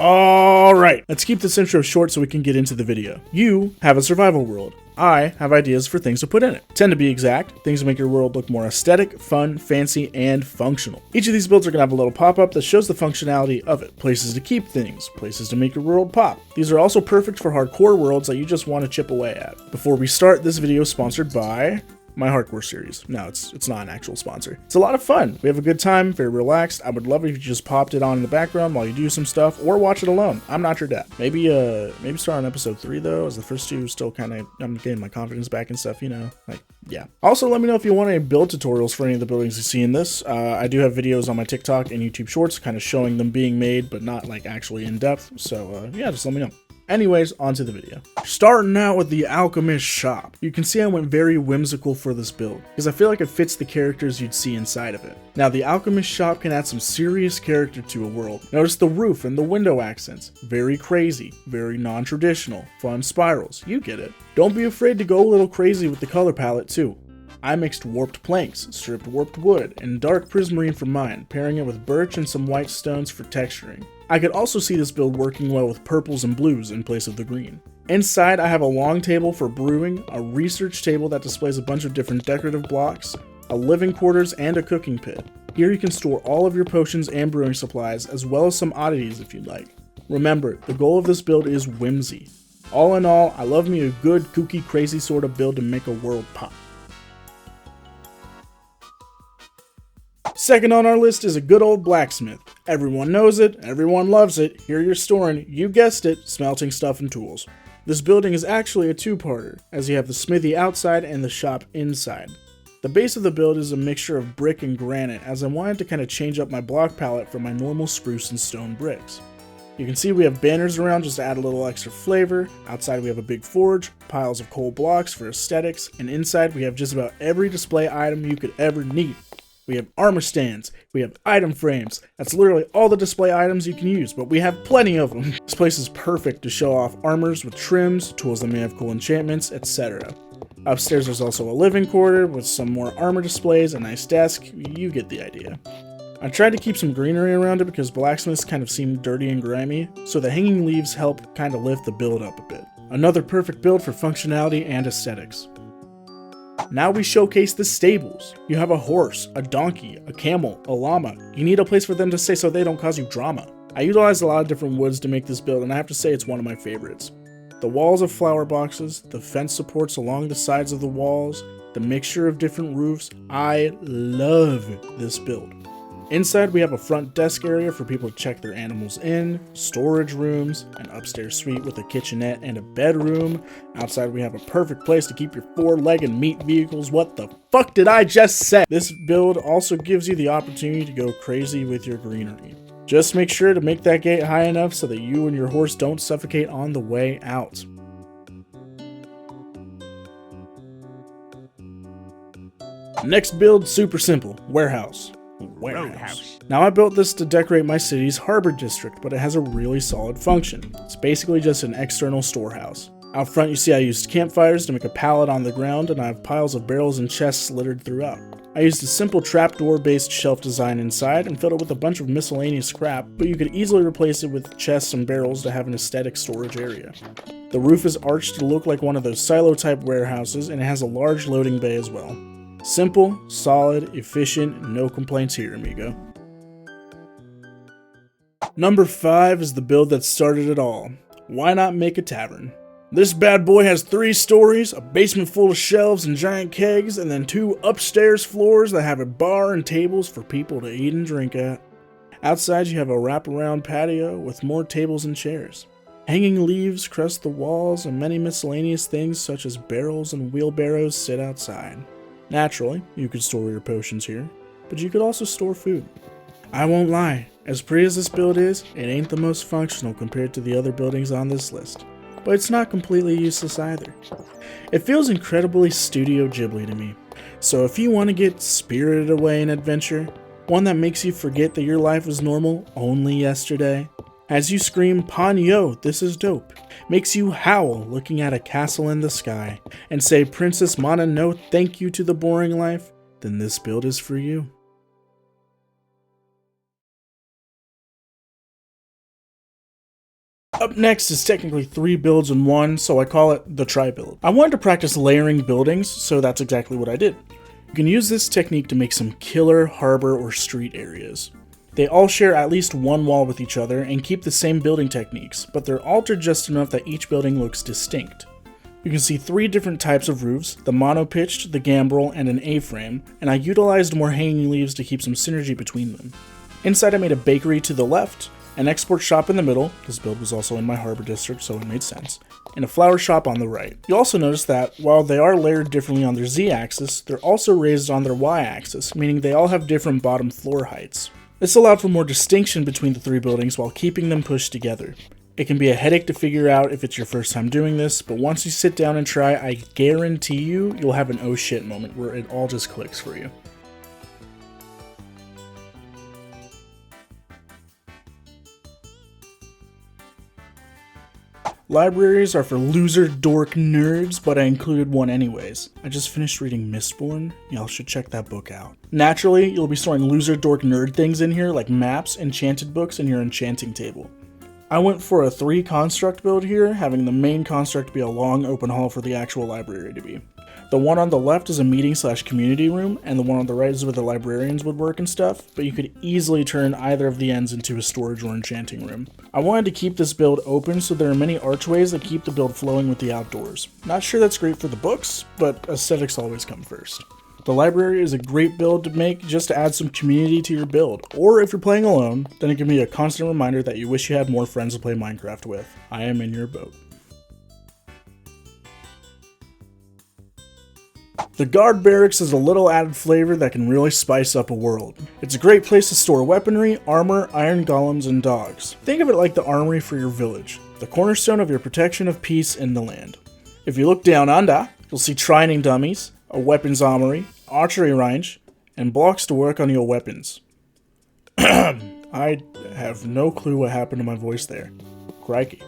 Alright, let's keep this intro short so we can get into the video. You have a survival world. I have ideas for things to put in it. 10 to be exact, things to make your world look more aesthetic, fun, fancy, and functional. Each of these builds are going to have a little pop-up that shows the functionality of it. Places to keep things, places to make your world pop. These are also perfect for hardcore worlds that you just want to chip away at. Before we start, this video is sponsored by my hardcore series. No, it's not an actual sponsor. It's a lot of fun. We have a good time, very relaxed. I would love it if you just popped it on in the background while you do some stuff, or watch it alone. I'm not your dad. Maybe start on episode 3 though, as the first 2 still kind of, I'm getting my confidence back and stuff, you know, like, yeah. Also, let me know if you want any build tutorials for any of the buildings you see in this. I do have videos on my TikTok and YouTube Shorts kind of showing them being made, but not like actually in depth. So yeah, just let me know. Anyways, on to the video. Starting out with the Alchemist Shop. You can see I went very whimsical for this build, because I feel like it fits the characters you'd see inside of it. Now, the Alchemist Shop can add some serious character to a world. Notice the roof and the window accents. Very crazy, very non-traditional, fun spirals, you get it. Don't be afraid to go a little crazy with the color palette too. I mixed warped planks, stripped warped wood, and dark prismarine for mine, pairing it with birch and some white stones for texturing. I could also see this build working well with purples and blues in place of the green. Inside, I have a long table for brewing, a research table that displays a bunch of different decorative blocks, a living quarters, and a cooking pit. Here you can store all of your potions and brewing supplies, as well as some oddities if you'd like. Remember, the goal of this build is whimsy. All in all, I love me a good, kooky, crazy sort of build to make a world pop. Second on our list is a good old blacksmith. Everyone knows it, everyone loves it. Here you're storing, you guessed it, smelting stuff and tools. This building is actually a two-parter, as you have the smithy outside and the shop inside. The base of the build is a mixture of brick and granite, as I wanted to kind of change up my block palette from my normal spruce and stone bricks. You can see we have banners around just to add a little extra flavor. Outside we have a big forge, piles of coal blocks for aesthetics, and inside we have just about every display item you could ever need. We have armor stands, we have item frames. That's literally all the display items you can use, but we have plenty of them. This place is perfect to show off armors with trims, tools that may have cool enchantments, etc. Upstairs there's also a living quarter with some more armor displays, a nice desk, you get the idea. I tried to keep some greenery around it because blacksmiths kind of seem dirty and grimy, so the hanging leaves help kind of lift the build up a bit. Another perfect build for functionality and aesthetics. Now we showcase the stables. You have a horse, a donkey, a camel, a llama. You need a place for them to stay so they don't cause you drama. I utilized a lot of different woods to make this build, and I have to say it's one of my favorites. The walls of flower boxes, the fence supports along the sides of the walls, the mixture of different roofs. I love this build. Inside we have a front desk area for people to check their animals in, storage rooms, an upstairs suite with a kitchenette and a bedroom. Outside we have a perfect place to keep your 4-legged meat vehicles. What the fuck did I just say? This build also gives you the opportunity to go crazy with your greenery. Just make sure to make that gate high enough so that you and your horse don't suffocate on the way out. Next build, super simple, warehouse. Now I built this to decorate my city's harbor district, but it has a really solid function. It's basically just an external storehouse. Out front you see I used campfires to make a pallet on the ground, and I have piles of barrels and chests littered throughout. I used a simple trapdoor based shelf design inside and filled it with a bunch of miscellaneous scrap, but you could easily replace it with chests and barrels to have an aesthetic storage area. The roof is arched to look like one of those silo type warehouses, and it has a large loading bay as well. Simple, solid, efficient, no complaints here, amigo. Number 5 is the build that started it all. Why not make a tavern? This bad boy has 3 stories, a basement full of shelves and giant kegs, and then 2 upstairs floors that have a bar and tables for people to eat and drink at. Outside you have a wraparound patio with more tables and chairs. Hanging leaves crust the walls, and many miscellaneous things such as barrels and wheelbarrows sit outside. Naturally, you could store your potions here, but you could also store food. I won't lie, as pretty as this build is, it ain't the most functional compared to the other buildings on this list, but it's not completely useless either. It feels incredibly Studio Ghibli to me, so if you want to get spirited away in adventure, one that makes you forget that your life was normal only yesterday, as you scream, "Ponyo, this is dope," makes you howl looking at a castle in the sky, and say, "Princess Mana, no thank you to the boring life," then this build is for you. Up next is technically 3 builds in one, so I call it the tri-build. I wanted to practice layering buildings, so that's exactly what I did. You can use this technique to make some killer harbor or street areas. They all share at least one wall with each other and keep the same building techniques, but they're altered just enough that each building looks distinct. You can see 3 different types of roofs, the mono-pitched, the gambrel, and an A-frame, and I utilized more hanging leaves to keep some synergy between them. Inside I made a bakery to the left, an export shop in the middle, this build was also in my harbor district so it made sense, and a flower shop on the right. You'll also notice that while they are layered differently on their Z-axis, they're also raised on their Y-axis, meaning they all have different bottom floor heights. This allowed for more distinction between the 3 buildings while keeping them pushed together. It can be a headache to figure out if it's your first time doing this, but once you sit down and try, I guarantee you'll have an oh shit moment where it all just clicks for you. Libraries are for loser dork nerds, but I included one anyways. I just finished reading Mistborn. Y'all should check that book out. Naturally, you'll be storing loser dork nerd things in here like maps, enchanted books, and your enchanting table. I went for a 3 construct build here, having the main construct be a long open hall for the actual library to be. The one on the left is a meeting/community room, and the one on the right is where the librarians would work and stuff, but you could easily turn either of the ends into a storage or enchanting room. I wanted to keep this build open so there are many archways that keep the build flowing with the outdoors. Not sure that's great for the books, but aesthetics always come first. The library is a great build to make just to add some community to your build, or if you're playing alone, then it can be a constant reminder that you wish you had more friends to play Minecraft with. I am in your boat. The guard barracks is a little added flavor that can really spice up a world. It's a great place to store weaponry, armor, iron golems, and dogs. Think of it like the armory for your village, the cornerstone of your protection of peace in the land. If you look down under, you'll see trining dummies, a weapons armory, archery range, and blocks to work on your weapons. I have no clue what happened to my voice there. Crikey.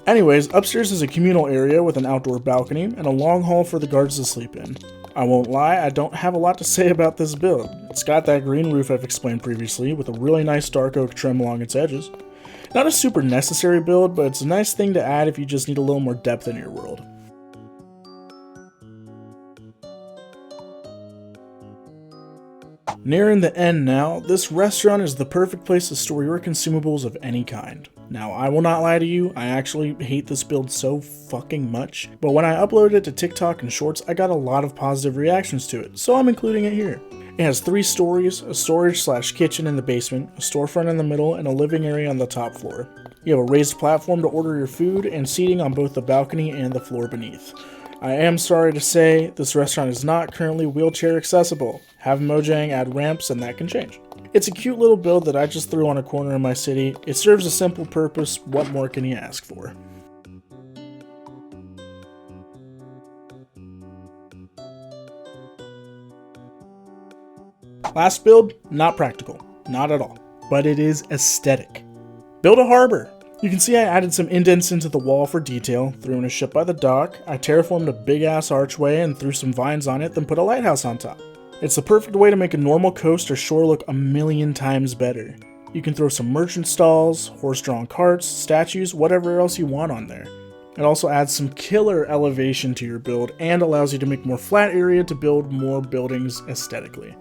Anyways, upstairs is a communal area with an outdoor balcony and a long hall for the guards to sleep in. I won't lie, I don't have a lot to say about this build. It's got that green roof I've explained previously, with a really nice dark oak trim along its edges. Not a super necessary build, but it's a nice thing to add if you just need a little more depth in your world. Nearing the end now, this restaurant is the perfect place to store your consumables of any kind. Now, I will not lie to you, I actually hate this build so fucking much, but when I uploaded it to TikTok and Shorts, I got a lot of positive reactions to it, so I'm including it here. It has 3 stories, a storage/kitchen in the basement, a storefront in the middle, and a living area on the top floor. You have a raised platform to order your food, and seating on both the balcony and the floor beneath. I am sorry to say, this restaurant is not currently wheelchair accessible. Have Mojang add ramps and that can change. It's a cute little build that I just threw on a corner in my city. It serves a simple purpose, what more can you ask for? Last build, not practical, not at all, but it is aesthetic. Build a harbor. You can see I added some indents into the wall for detail, threw in a ship by the dock, I terraformed a big ass archway and threw some vines on it, then put a lighthouse on top. It's the perfect way to make a normal coast or shore look a million times better. You can throw some merchant stalls, horse-drawn carts, statues, whatever else you want on there. It also adds some killer elevation to your build and allows you to make more flat area to build more buildings aesthetically.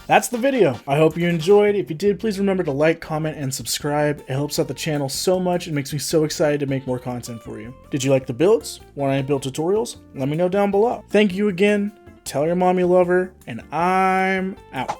That's the video. I hope you enjoyed. If you did, please remember to like, comment, and subscribe. It helps out the channel so much and makes me so excited to make more content for you. Did you like the builds? Want any build tutorials? Let me know down below. Thank you again. Tell your mom you love her, and I'm out.